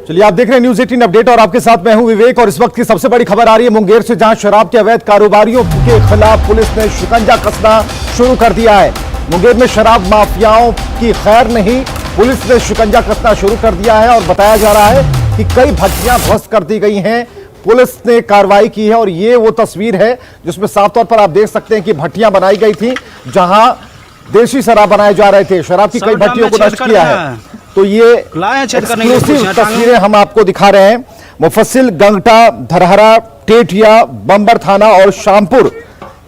चलिए, आप देख रहे हैं न्यूज 18 अपडेट और आपके साथ मैं हूं विवेक। और इस वक्त की सबसे बड़ी खबर आ रही है मुंगेर से, जहां शराब के अवैध कारोबारियों के खिलाफ पुलिस ने शिकंजा कसना शुरू कर दिया है। मुंगेर में शराब माफियाओं की खैर नहीं, पुलिस ने शिकंजा कसना शुरू कर दिया है और बताया जा रहा है कि कई भट्टियां ध्वस्त कर दी गई हैं। पुलिस ने कार्रवाई की है और ये वो तस्वीर है जिसमें साफ तौर पर आप देख सकते हैं कि भट्टियां बनाई गई थी जहां देशी शराब बनाए जा रहे थे। शराब की कई भट्टियों को नष्ट किया है। तो ये एक्सक्लूसिव तस्वीरें हम आपको दिखा रहे हैं। मुफस्सिल, गंगटा, धरहरा, टेटिया, बंबर थाना और शामपुर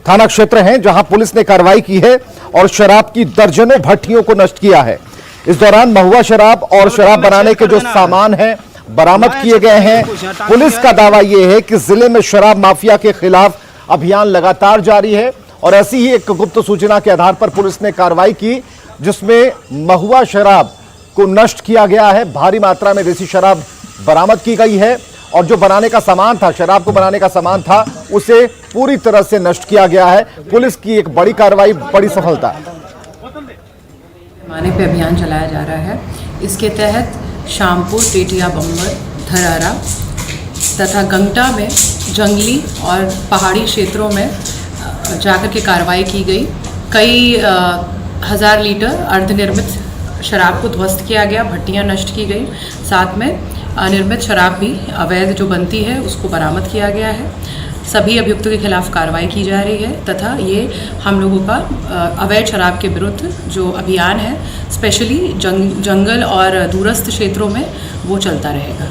थाना क्षेत्र हैं जहां पुलिस ने कार्रवाई की है और शराब की दर्जनों भट्टियों को नष्ट किया है। इस दौरान महुआ शराब और शराब बनाने के जो सामान हैं बरामद किए गए हैं। पुलिस का दावा यह है कि जिले में शराब माफिया के खिलाफ अभियान लगातार जारी है और ऐसी ही एक गुप्त सूचना के आधार पर पुलिस ने कार्रवाई की जिसमें महुआ शराब को नष्ट किया गया है। भारी मात्रा में देसी शराब बरामद की गई है और जो बनाने का सामान था, शराब को बनाने का सामान था, उसे पूरी तरह से नष्ट किया गया है। पुलिस की एक बड़ी कार्रवाई, बड़ी सफलता। पैमाने पे अभियान चलाया जा रहा है। इसके तहत शामपुर, टेटिया, बंबर, धरहरा तथा गंगटा में जंगली और पहाड़ी क्षेत्रों में जाकर के कार्रवाई की गई। कई हज़ार लीटर अर्धनिर्मित शराब को ध्वस्त किया गया, भट्टियां नष्ट की गई, साथ में अनिर्मित शराब भी अवैध जो बनती है उसको बरामद किया गया है। सभी अभियुक्तों के खिलाफ कार्रवाई की जा रही है तथा ये हम लोगों का अवैध शराब के विरुद्ध जो अभियान है स्पेशली जंगल और दूरस्थ क्षेत्रों में वो चलता रहेगा।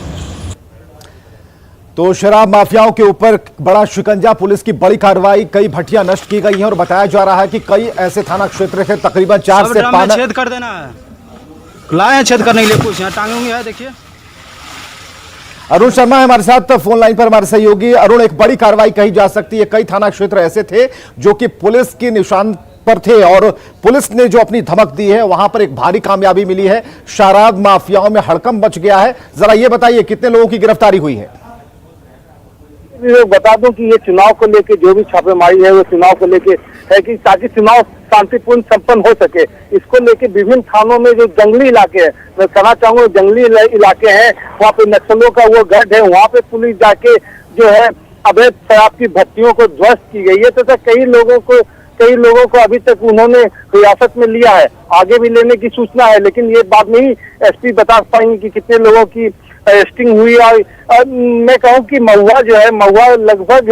तो शराब माफियाओं के ऊपर बड़ा शिकंजा, पुलिस की बड़ी कार्रवाई, कई भट्टियां नष्ट की गई हैं और बताया जा रहा है कि कई ऐसे थाना क्षेत्र के तकरीबन 4 से 5 छेद कर देना है, लाए छेद करने के लिए कुछ यहाँ टांगेंगे है। देखिए अरुण शर्मा है हमारे साथ फोन लाइन पर, हमारे सहयोगी। अरुण, एक बड़ी कार्रवाई कही जा सकती है, कई थाना क्षेत्र ऐसे थे जो कि पुलिस की निशान पर थे और पुलिस ने जो अपनी धमक दी है वहां पर एक भारी कामयाबी मिली है। शराब माफियाओं में हड़कंप मच गया है। जरा ये बताइए कितने लोगों की गिरफ्तारी हुई है? बता दूं कि ये चुनाव को लेके जो भी छापेमारी है वो चुनाव को लेके है कि ताकि चुनाव शांतिपूर्ण संपन्न हो सके। इसको लेके विभिन्न थानों में जो जंगली इलाके हैं, मैं कहना चाहूंगा जंगली इलाके हैं, वहाँ पे नक्सलों का वो गढ़ है, वहाँ पे पुलिस जाके जो है अवैध शराब की भट्टियों को ध्वस्त की गई है तथा कई लोगों को अभी तक उन्होंने हिरासत में लिया है। आगे भी लेने की सूचना है, लेकिन ये बात नहीं एसपी बता पाएंगे कि कितने लोगों की अरेस्टिंग हुई। और मैं कहूँ कि महुआ जो है, महुआ लगभग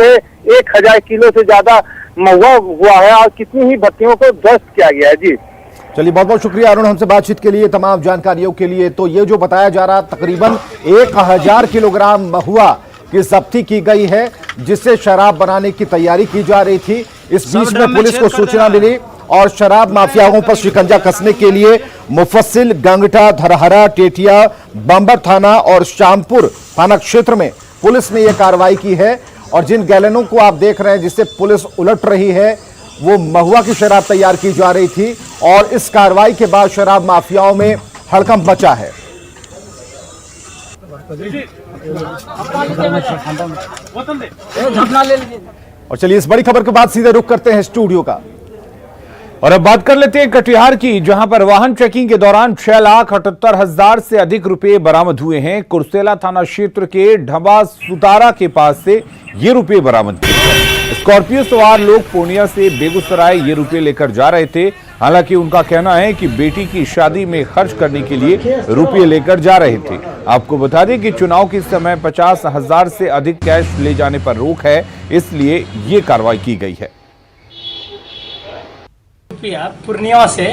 1000 किलो से ज्यादा महुआ हुआ है और कितनी ही भट्टियों को ध्वस्त किया गया है। जी चलिए, बहुत बहुत शुक्रिया अरुण हमसे बातचीत के लिए, तमाम जानकारियों के लिए। तो ये जो बताया जा रहा, तकरीबन 1000 किलोग्राम महुआ की जब्ती की गई है जिससे शराब बनाने की तैयारी की जा रही थी। इस बीच में पुलिस को सूचना मिली और शराब माफियाओं पर शिकंजा कसने के लिए मुफस्सिल, गंगटा, धरहरा, टेटिया, बंबर थाना और शामपुर थाना क्षेत्र में पुलिस ने यह कार्रवाई की है। और जिन गैलनों को आप देख रहे हैं जिससे पुलिस उलट रही है वो महुआ की शराब तैयार की जा रही थी और इस कार्रवाई के बाद शराब माफियाओं में हड़कंप मचा है। और चलिए, इस बड़ी खबर के बाद सीधे रुख करते हैं स्टूडियो का और अब बात कर लेते हैं कटिहार की, जहां पर वाहन चेकिंग के दौरान 6,78,000 से अधिक रुपए बरामद हुए हैं। कुर्सेला थाना क्षेत्र के ढबा सुतारा के पास से ये रुपए बरामद किए गए। स्कॉर्पियो सवार लोग पूर्णिया से बेगूसराय ये रुपए लेकर जा रहे थे। हालांकि उनका कहना है कि बेटी की शादी में खर्च करने के लिए रुपये लेकर जा रहे थे। आपको बता दें कि चुनाव के समय 50,000 से अधिक कैश ले जाने पर रोक है, इसलिए ये कार्रवाई की गई है। पूर्णिया से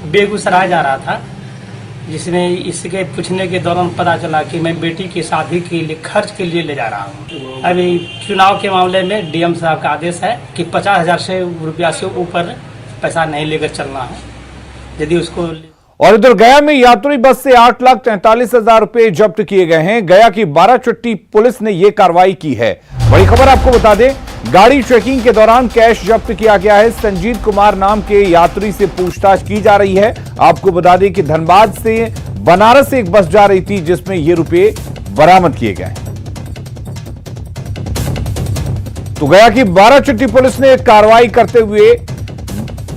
बेगूसराय जा रहा था, जिसमें इसके पूछने के दौरान पता चला कि मैं बेटी की शादी के लिए खर्च के लिए ले जा रहा हूँ। अभी चुनाव के मामले में डीएम साहब का आदेश है कि 50,000 रुपया से ऊपर पैसा नहीं लेकर चलना है। यदि उसको और इधर गया में यात्री बस से 8,43,000 रुपए जब्त किए गए हैं। गया की 12 पुलिस ने यह कार्रवाई की है। बड़ी खबर आपको बता दें, गाड़ी चेकिंग के दौरान कैश जब्त किया गया है। संजीत कुमार नाम के यात्री से पूछताछ की जा रही है। आपको बता दें कि धनबाद से बनारस एक बस जा रही थी जिसमें ये रुपए बरामद किए गए। तो गया की 12 पुलिस ने कार्रवाई करते हुए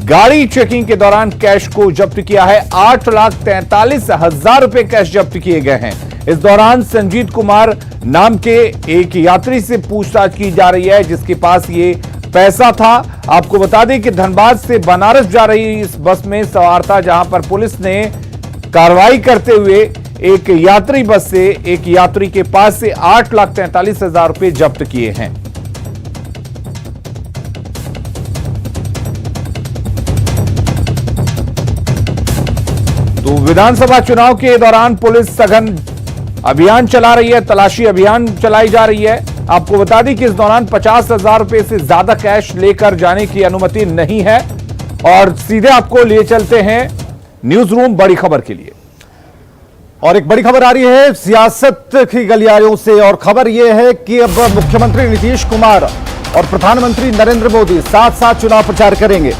गाड़ी चेकिंग के दौरान कैश को जब्त किया है। 8,43,000 रुपए कैश जब्त किए गए हैं। इस दौरान संजीत कुमार नाम के एक यात्री से पूछताछ की जा रही है, जिसके पास ये पैसा था। आपको बता दें कि धनबाद से बनारस जा रही इस बस में सवार था, जहां पर पुलिस ने कार्रवाई करते हुए एक यात्री बस से एक यात्री के पास से 8,43,000 रुपए जब्त किए हैं। तो विधानसभा चुनाव के दौरान पुलिस सघन अभियान चला रही है, तलाशी अभियान चलाई जा रही है। आपको बता दें कि इस दौरान 50,000 रुपए से ज्यादा कैश लेकर जाने की अनुमति नहीं है। और सीधे आपको लिए चलते हैं न्यूज रूम बड़ी खबर के लिए। और एक बड़ी खबर आ रही है सियासत की गलियारों से, और खबर यह है कि अब मुख्यमंत्री नीतीश कुमार और प्रधानमंत्री नरेंद्र मोदी साथ साथ चुनाव प्रचार करेंगे।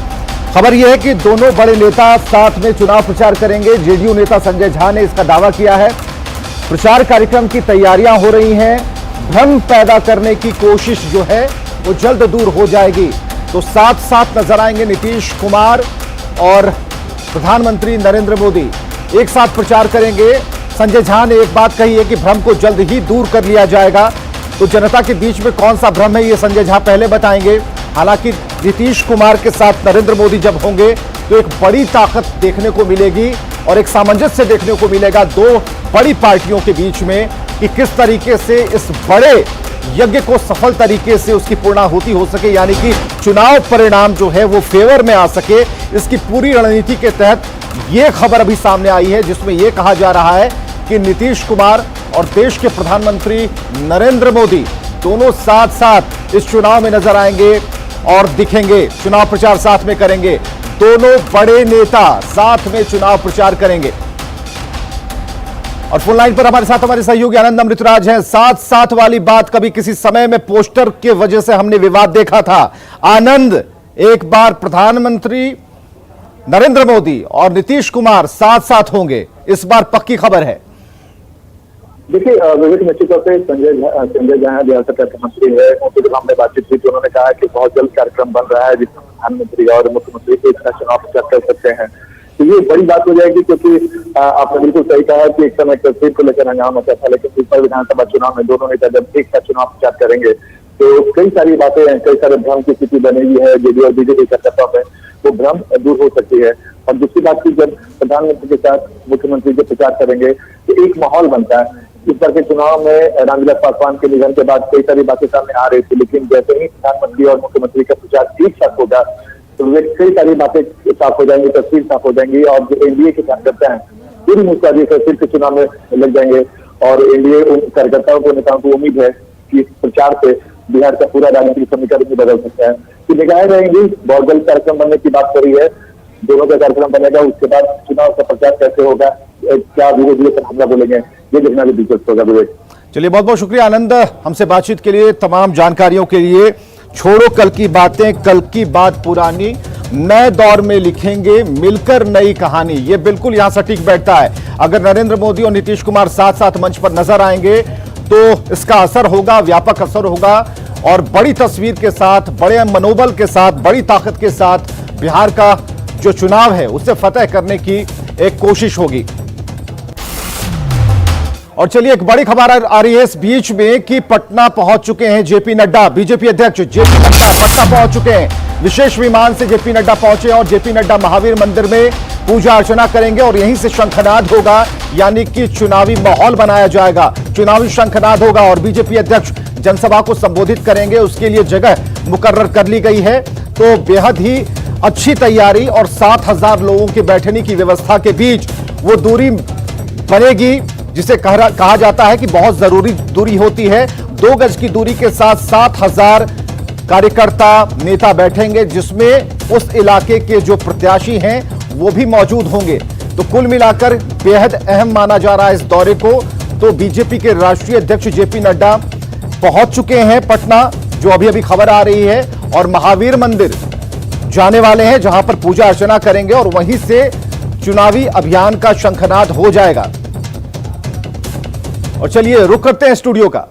खबर यह है कि दोनों बड़े नेता साथ में चुनाव प्रचार करेंगे। जेडीयू नेता संजय झा ने इसका दावा किया है। प्रचार कार्यक्रम की तैयारियां हो रही हैं। भ्रम पैदा करने की कोशिश जो है वो जल्द दूर हो जाएगी। तो साथ साथ नजर आएंगे नीतीश कुमार और प्रधानमंत्री नरेंद्र मोदी एक साथ प्रचार करेंगे। संजय झा ने एक बात कही है कि भ्रम को जल्द ही दूर कर लिया जाएगा। तो जनता के बीच में कौन सा भ्रम है ये संजय झा पहले बताएंगे। हालांकि नीतीश कुमार के साथ नरेंद्र मोदी जब होंगे तो एक बड़ी ताकत देखने को मिलेगी और एक सामंजस्य देखने को मिलेगा दो बड़ी पार्टियों के बीच में कि किस तरीके से इस बड़े यज्ञ को सफल तरीके से उसकी पूर्णाहुति हो सके, यानी कि चुनाव परिणाम जो है वो फेवर में आ सके। इसकी पूरी रणनीति के तहत यह खबर अभी सामने आई है, जिसमें यह कहा जा रहा है कि नीतीश कुमार और देश के प्रधानमंत्री नरेंद्र मोदी दोनों साथ साथ इस चुनाव में नजर आएंगे और दिखेंगे। चुनाव प्रचार साथ में करेंगे। दोनों बड़े नेता साथ में चुनाव प्रचार करेंगे। और फोन लाइन पर हमारे साथ हमारे सहयोगी आनंद अमृतराज हैं। साथ साथ वाली बात कभी किसी समय में पोस्टर के वजह से हमने विवाद देखा था। आनंद, एक बार प्रधानमंत्री नरेंद्र मोदी और नीतीश कुमार साथ साथ होंगे, इस बार पक्की खबर है। देखिए विवेक, निश्चित तौर पे संजय झा रियासत के मंत्री है, उनके जब हमने बातचीत की तो उन्होंने कहा कि बहुत जल्द कार्यक्रम बन रहा है जिसमें प्रधानमंत्री और मुख्यमंत्री एक साथ चुनाव प्रचार कर सकते हैं। तो ये बड़ी बात हो जाएगी, क्योंकि आपने बिल्कुल सही कहा कि एक समय तस्वीर को लेकर हंगामा मचा था, लेकिन इस बार विधानसभा चुनाव में दोनों नेता जब एक साथ चुनाव प्रचार करेंगे तो कई सारी बातें हैं, कई सारे भ्रम की स्थिति बनेगी है जेडीयू और बीजेपी कार्यकर्ताओं में, वो भ्रम दूर हो सकती है। और दूसरी बात की, जब प्रधानमंत्री के साथ मुख्यमंत्री जब प्रचार करेंगे तो एक माहौल बनता है। इस बार के चुनाव में रामविलास पासवान के निधन के बाद कई सारी बातें सामने आ रही थी, लेकिन जैसे ही प्रधानमंत्री और मुख्यमंत्री का प्रचार एक साथ होगा तो वे कई सारी बातें साफ हो जाएंगी, तस्वीर साफ हो जाएंगी और जो एनडीए के कार्यकर्ता हैं पूरी मुस्तैदी से फिर से चुनाव में लग जाएंगे। और एनडीए उन कार्यकर्ताओं को, नेताओं को उम्मीद है कि इस प्रचार से बिहार का पूरा राजनीतिक समीकरण भी बदल सकता है। कि निगाहें रहेंगी, बहुत जल्द कार्यक्रम बनने की बात करी है, दोनों का कार्यक्रम बनेगा, उसके बाद चुनाव का प्रचार कैसे होगा, क्या विरोधी पर हमला बोलेंगे, ये देखना भी दिलचस्प होगा। विवेक, चलिए बहुत बहुत शुक्रिया आनंद हमसे बातचीत के लिए, तमाम जानकारियों के लिए। छोड़ो कल की बातें, कल की बात पुरानी, नए दौर में लिखेंगे मिलकर नई कहानी, ये बिल्कुल यहां सटीक बैठता है। अगर नरेंद्र मोदी और नीतीश कुमार साथ साथ मंच पर नजर आएंगे तो इसका असर होगा, व्यापक असर होगा और बड़ी तस्वीर के साथ, बड़े मनोबल के साथ, बड़ी ताकत के साथ बिहार का जो चुनाव है उसे फतेह करने की एक कोशिश होगी। और चलिए एक बड़ी खबर आ रही है इस बीच में कि पटना पहुंच चुके हैं जेपी नड्डा। बीजेपी अध्यक्ष जेपी नड्डा पटना पहुंच चुके हैं। विशेष विमान से जेपी नड्डा पहुंचे और जेपी नड्डा महावीर मंदिर में पूजा अर्चना करेंगे और यहीं से शंखनाद होगा, यानी कि चुनावी माहौल बनाया जाएगा, चुनावी शंखनाद होगा और बीजेपी अध्यक्ष जनसभा को संबोधित करेंगे। उसके लिए जगह मुकर्रर कर ली गई है। तो बेहद ही अच्छी तैयारी और 7,000 लोगों के बैठने की व्यवस्था के बीच वो दूरी बनेगी जिसे कहा जाता है कि बहुत जरूरी दूरी होती है। 2 गज की दूरी के साथ 7,000 कार्यकर्ता नेता बैठेंगे, जिसमें उस इलाके के जो प्रत्याशी हैं वो भी मौजूद होंगे। तो कुल मिलाकर बेहद अहम माना जा रहा है इस दौरे को। तो बीजेपी के राष्ट्रीय अध्यक्ष जेपी नड्डा पहुंच चुके हैं पटना, जो अभी अभी खबर आ रही है, और महावीर मंदिर जाने वाले हैं जहां पर पूजा अर्चना करेंगे और वहीं से चुनावी अभियान का शंखनाद हो जाएगा। और चलिए रुक करते हैं स्टूडियो का।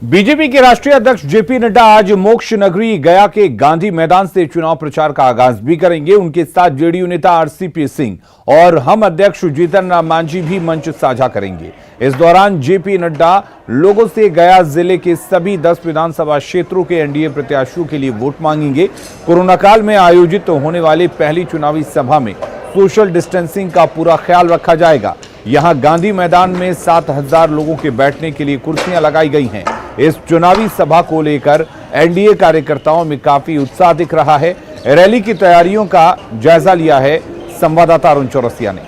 बीजेपी के राष्ट्रीय अध्यक्ष जेपी नड्डा आज मोक्ष नगरी गया के गांधी मैदान से चुनाव प्रचार का आगाज भी करेंगे। उनके साथ जेडीयू नेता आरसीपी सिंह और हम अध्यक्ष जीतन राम मांझी भी मंच साझा करेंगे। इस दौरान जेपी नड्डा लोगों से गया जिले के सभी 10 विधानसभा क्षेत्रों के एनडीए प्रत्याशियों के लिए वोट मांगेंगे। कोरोना काल में आयोजित होने वाली पहली चुनावी सभा में सोशल डिस्टेंसिंग का पूरा ख्याल रखा जाएगा। यहां गांधी मैदान में 7,000 लोगों के बैठने के लिए कुर्सियां लगाई गई हैं। इस चुनावी सभा को लेकर एनडीए कार्यकर्ताओं में काफी उत्साह दिख रहा है। रैली की तैयारियों का जायजा लिया है संवाददाता अरुण चौरसिया ने।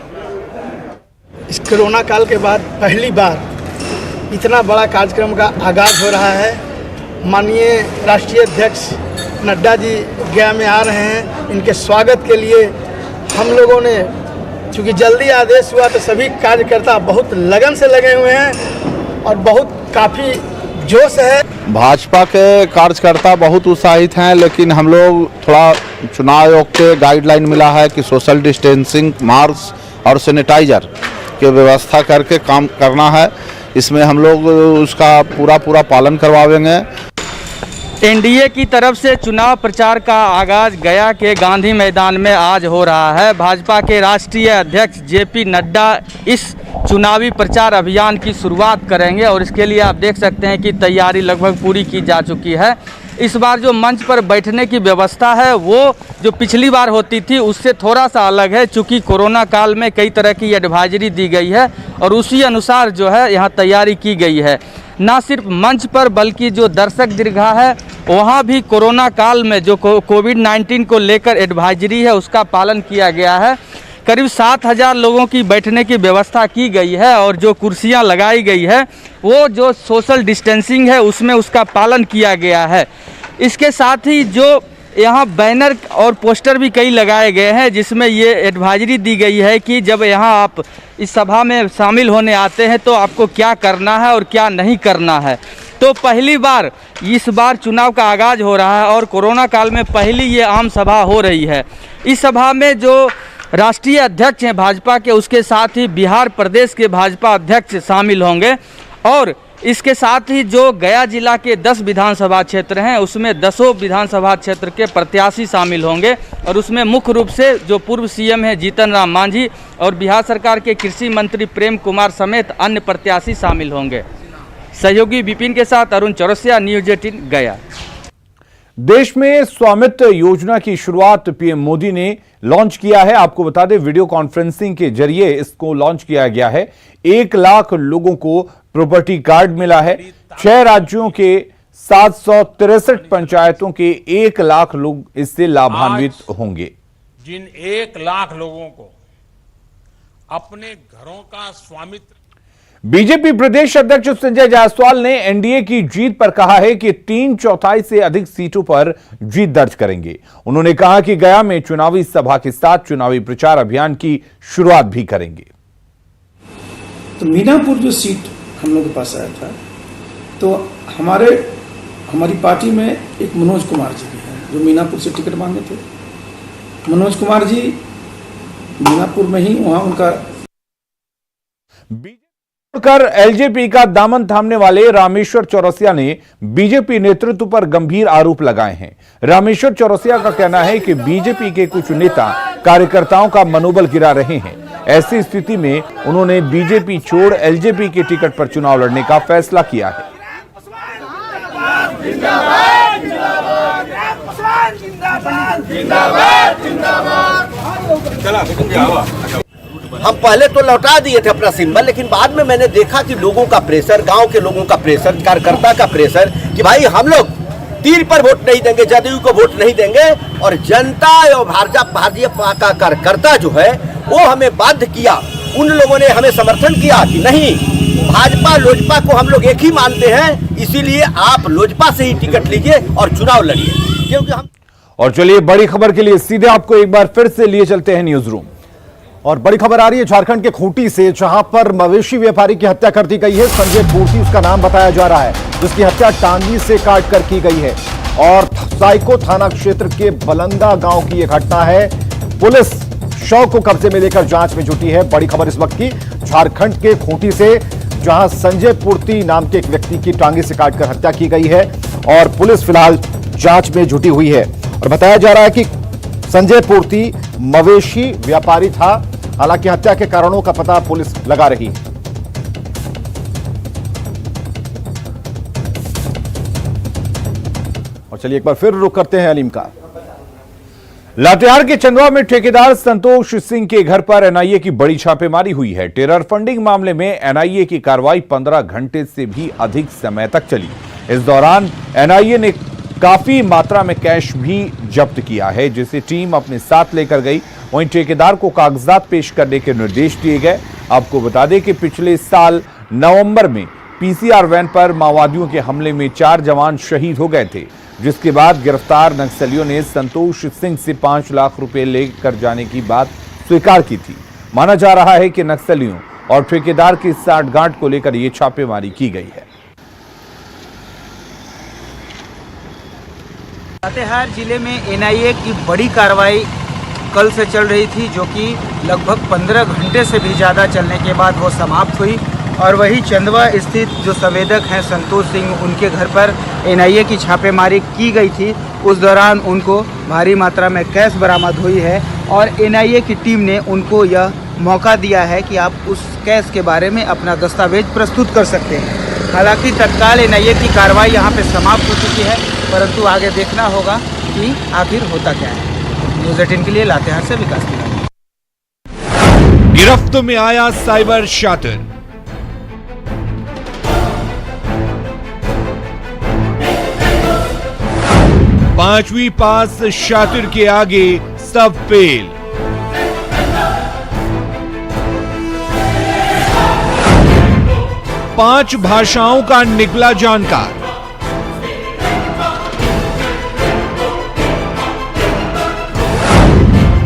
इस कोरोना काल के बाद पहली बार इतना बड़ा कार्यक्रम का आगाज हो रहा है। माननीय राष्ट्रीय अध्यक्ष नड्डा जी गया में आ रहे हैं। इनके स्वागत के लिए हम लोगों ने, चूँकि जल्दी आदेश हुआ तो सभी कार्यकर्ता बहुत लगन से लगे हुए हैं और बहुत काफ़ी जोश है। भाजपा के कार्यकर्ता बहुत उत्साहित हैं, लेकिन हम लोग थोड़ा चुनाव आयोग के गाइडलाइन मिला है कि सोशल डिस्टेंसिंग, मास्क और सैनिटाइजर की व्यवस्था करके काम करना है। इसमें हम लोग उसका पूरा पालन करवाएंगे। एनडीए की तरफ से चुनाव प्रचार का आगाज गया के गांधी मैदान में आज हो रहा है। भाजपा के राष्ट्रीय अध्यक्ष जेपी नड्डा इस चुनावी प्रचार अभियान की शुरुआत करेंगे और इसके लिए आप देख सकते हैं कि तैयारी लगभग पूरी की जा चुकी है। इस बार जो मंच पर बैठने की व्यवस्था है वो जो पिछली बार होती थी उससे थोड़ा सा अलग है, चूँकि कोरोना काल में कई तरह की एडवाइजरी दी गई है और उसी अनुसार जो है यहाँ तैयारी की गई है। ना सिर्फ मंच पर बल्कि जो दर्शक दीर्घा है वहाँ भी कोरोना काल में जो कोविड-19 को लेकर एडवाइजरी है उसका पालन किया गया है। करीब 7,000 लोगों की बैठने की व्यवस्था की गई है और जो कुर्सियां लगाई गई है वो जो सोशल डिस्टेंसिंग है उसमें उसका पालन किया गया है। इसके साथ ही जो यहाँ बैनर और पोस्टर भी कई लगाए गए हैं जिसमें ये एडवाइजरी दी गई है कि जब यहाँ आप इस सभा में शामिल होने आते हैं तो आपको क्या करना है और क्या नहीं करना है। तो पहली बार इस बार चुनाव का आगाज़ हो रहा है और कोरोना काल में पहली ये आम सभा हो रही है। इस सभा में जो राष्ट्रीय अध्यक्ष हैं भाजपा के, उसके साथ ही बिहार प्रदेश के भाजपा अध्यक्ष शामिल होंगे और इसके साथ ही जो गया जिला के 10 विधानसभा क्षेत्र हैं उसमें 10 विधानसभा क्षेत्र के प्रत्याशी शामिल होंगे और उसमें मुख्य रूप से जो पूर्व सीएम हैं जीतन राम मांझी और बिहार सरकार के कृषि मंत्री प्रेम कुमार समेत अन्य प्रत्याशी शामिल होंगे। सहयोगी विपिन के साथ अरुण चौरसिया, न्यूज 18 गया। देश में स्वामित्व योजना की शुरुआत पीएम मोदी ने लॉन्च किया है। आपको बता दें वीडियो कॉन्फ्रेंसिंग के जरिए इसको लॉन्च किया गया है। 1 लाख लोगों को प्रॉपर्टी कार्ड मिला है। 6 राज्यों के 763 पंचायतों के 1 लाख लोग इससे लाभान्वित होंगे। जिन 1 लाख लोगों को अपने घरों का स्वामित्व। बीजेपी प्रदेश अध्यक्ष संजय जायसवाल ने एनडीए की जीत पर कहा है कि 3/4 से अधिक सीटों पर जीत दर्ज करेंगे। उन्होंने कहा कि गया में चुनावी सभा के साथ चुनावी प्रचार अभियान की शुरुआत भी करेंगे। तो मीनापुर जो सीट हम लोग के पास आया था तो हमारी पार्टी में एक मनोज कुमार जी भी हैं जो मीनापुर से टिकट मांगे थे। मनोज कुमार जी मीनापुर में ही वहां उनका कर एलजेपी का दामन थामने वाले रामेश्वर चौरसिया ने बीजेपी नेतृत्व पर गंभीर आरोप लगाए हैं। रामेश्वर चौरसिया का कहना है कि बीजेपी के कुछ नेता कार्यकर्ताओं का मनोबल गिरा रहे हैं। ऐसी स्थिति में उन्होंने बीजेपी छोड़ एलजेपी के टिकट पर चुनाव लड़ने का फैसला किया है। हम पहले तो लौटा दिए थे अपना सिंबल, लेकिन बाद में मैंने देखा कि लोगों का प्रेशर, गांव के लोगों का प्रेशर, कार्यकर्ता का प्रेशर कि भाई हम लोग तीर पर वोट नहीं देंगे, जदयू को वोट नहीं देंगे और जनता और भाजपा का कार्यकर्ता जो है वो हमें बाध्य किया। उन लोगों ने हमें समर्थन किया कि नहीं, भाजपा लोजपा को हम लोग एक ही मानते हैं, इसीलिए आप लोजपा से ही टिकट लीजिए और चुनाव लड़िए, क्योंकि हम। और चलिए बड़ी खबर के लिए सीधे आपको एक बार फिर से लिए चलते हैं न्यूज रूम। और बड़ी खबर आ रही है झारखंड के खूंटी से, जहां पर मवेशी व्यापारी की हत्या कर दी गई है। संजय पूर्ति उसका नाम बताया जा रहा है, जिसकी हत्या टांगी से काट कर की गई है। और साइको थाना क्षेत्र के बलंदा गांव की यह घटना है। पुलिस शव को कब्जे में लेकर जांच में जुटी है। बड़ी खबर इस वक्त की झारखंड के खूंटी से, जहां संजय पूर्ति नाम के एक व्यक्ति की टांगे से काटकर हत्या की गई है और पुलिस फिलहाल जांच में जुटी हुई है। और बताया जा रहा है कि संजय पूर्ति मवेशी व्यापारी था। हालांकि हत्या के कारणों का पता पुलिस लगा रही है। और चलिए एक बार फिर रुक करते हैं अलीम का। लातेहार के चंदवा में ठेकेदार संतोष सिंह के घर पर एनआईए की बड़ी छापेमारी हुई है। टेरर फंडिंग मामले में एनआईए की कार्रवाई 15 घंटे से भी अधिक समय तक चली। इस दौरान एनआईए ने काफी मात्रा में कैश भी जब्त किया है, जिसे टीम अपने साथ लेकर गई। वहीं ठेकेदार को कागजात पेश करने के निर्देश दिए गए। आपको बता दें कि पिछले साल नवंबर में पीसीआर वैन पर माओवादियों के हमले में 4 जवान शहीद हो गए थे, जिसके बाद गिरफ्तार नक्सलियों ने संतोष सिंह से 5 लाख रुपए लेकर जाने की बात स्वीकार की थी। माना जा रहा है कि नक्सलियों और ठेकेदार की साठगांठ को लेकर यह छापेमारी की गई है। लातेहार जिले में एनआईए की बड़ी कार्रवाई कल से चल रही थी, जो कि लगभग 15 घंटे से भी ज़्यादा चलने के बाद वो समाप्त हुई। और वही चंदवा स्थित जो संवेदक हैं संतोष सिंह, उनके घर पर एनआईए की छापेमारी की गई थी। उस दौरान उनको भारी मात्रा में कैश बरामद हुई है और एनआईए की टीम ने उनको यह मौका दिया है कि आप उस कैश के बारे में अपना दस्तावेज प्रस्तुत कर सकते हैं। हालांकि तत्काल एनआईए की कार्रवाई यहां पे समाप्त हो चुकी है, परंतु आगे देखना होगा कि आखिर होता क्या है। न्यूज़ 18 के लिए लातेहार से विकास तिवारी। गिरफ्त में आया साइबर शातिर। पांचवी पास शातिर के आगे सब फेल। पांच भाषाओं का निकला जानकार।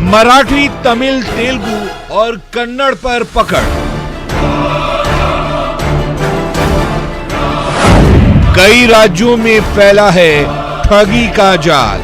मराठी, तमिल, तेलुगु और कन्नड़ पर पकड़। कई राज्यों में फैला है ठगी का जाल।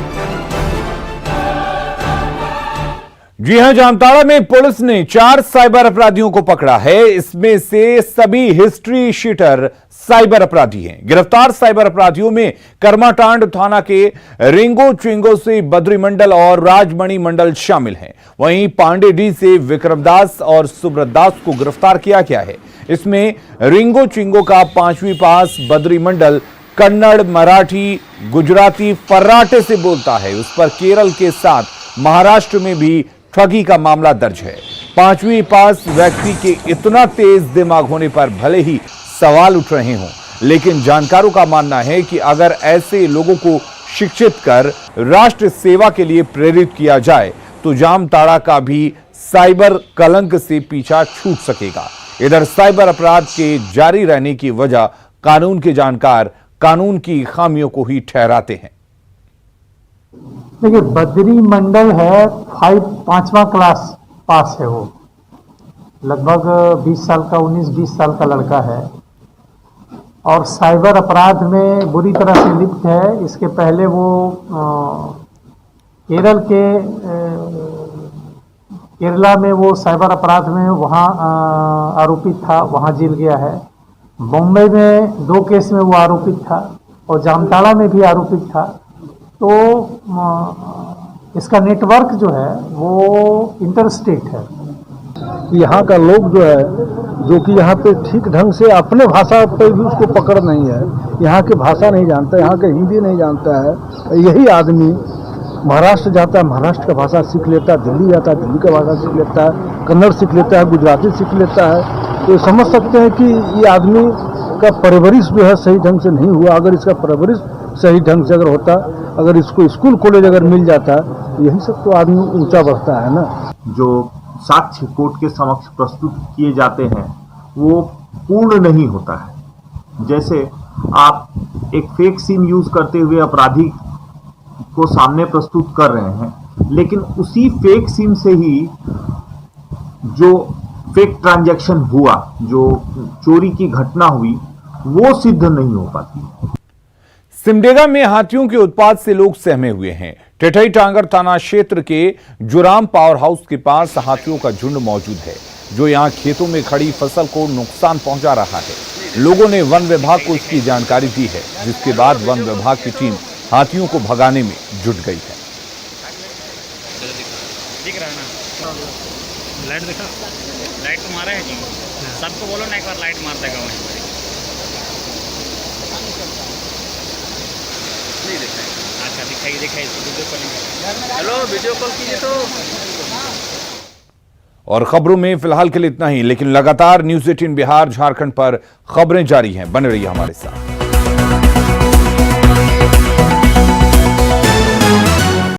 जी हां, जामताड़ा में पुलिस ने 4 साइबर अपराधियों को पकड़ा है। इसमें से सभी हिस्ट्री शीटर साइबर अपराधी हैं। गिरफ्तार साइबर अपराधियों में कर्माटांड थाना के रिंगो चिंगो से बद्री मंडल और राजमणि मंडल शामिल हैं। वहीं पांडेडी से विक्रमदास और सुब्रत दास को गिरफ्तार किया गया है। इसमें रिंगो चिंगो का 5वीं पास, बद्री मंडल कन्नड़, मराठी, गुजराती, फर्राटे से बोलता है। उस पर केरल के साथ महाराष्ट्र में भी ठगी का मामला दर्ज है। 5वीं पास व्यक्ति के इतना तेज दिमाग होने पर भले ही सवाल उठ रहे हों, लेकिन जानकारों का मानना है कि अगर ऐसे लोगों को शिक्षित कर राष्ट्र सेवा के लिए प्रेरित किया जाए तो जामताड़ा का भी साइबर कलंक से पीछा छूट सकेगा। इधर साइबर अपराध के जारी रहने की वजह कानून के जानकार कानून की खामियों को ही ठहराते हैं। देखिए, बद्री मंडल है 5वां क्लास पास है। वो लगभग 20 साल का 19-20 साल का लड़का है और साइबर अपराध में बुरी तरह से लिप्त है। इसके पहले वो केरला में वो साइबर अपराध में वहाँ आरोपित था, वहाँ जेल गया है। बॉम्बे में 2 केस में वो आरोपित था और जामताड़ा में भी आरोपित था। तो इसका नेटवर्क जो है वो इंटरस्टेट है। यहाँ का लोग जो है, जो कि यहाँ पे ठीक ढंग से अपने भाषा पे भी उसको पकड़ नहीं है, यहाँ की भाषा नहीं जानता, यहाँ के हिंदी नहीं जानता है। यही आदमी महाराष्ट्र जाता है, महाराष्ट्र का भाषा सीख लेता है, दिल्ली जाता है, दिल्ली का भाषा सीख लेता है, कन्नड़ सीख लेता है, गुजराती सीख लेता है। तो समझ सकते हैं कि ये आदमी का परवरिश जो है सही ढंग से नहीं हुआ। अगर इसका परवरिश सही ढंग से अगर होता, अगर इसको स्कूल कॉलेज अगर मिल जाता, यही सब तो आदमी ऊंचा बढ़ता है ना। जो साक्ष्य कोर्ट के समक्ष प्रस्तुत किए जाते हैं वो पूर्ण नहीं होता है। जैसे आप एक फेक सिम यूज करते हुए अपराधी को सामने प्रस्तुत कर रहे हैं, लेकिन उसी फेक सिम से ही जो फेक ट्रांजैक्शन हुआ, जो चोरी की घटना हुई, वो सिद्ध नहीं हो पाती। सिमडेगा में हाथियों के उत्पात से लोग सहमे हुए हैं। टेठई टांगर थाना क्षेत्र के जुराम पावर हाउस के पास हाथियों का झुंड मौजूद है। जो यहां खेतों में खड़ी फसल को नुकसान पहुंचा रहा है। लोगों ने वन विभाग को इसकी जानकारी दी है, जिसके बाद वन विभाग की टीम हाथियों को भगाने में जुट गई है। लाइट देखा, लाइट तो मारा है जी, सबको बोलो ना एक बार लाइट मार देगा वहीं पर। नहीं देखा है, अच्छा दिखाई video call, hello video call कीजिए तो। और खबरों में फिलहाल के लिए इतना ही, लेकिन लगातार न्यूज़ 18 बिहार झारखंड पर खबरें जारी हैं। बने रहिए हमारे साथ।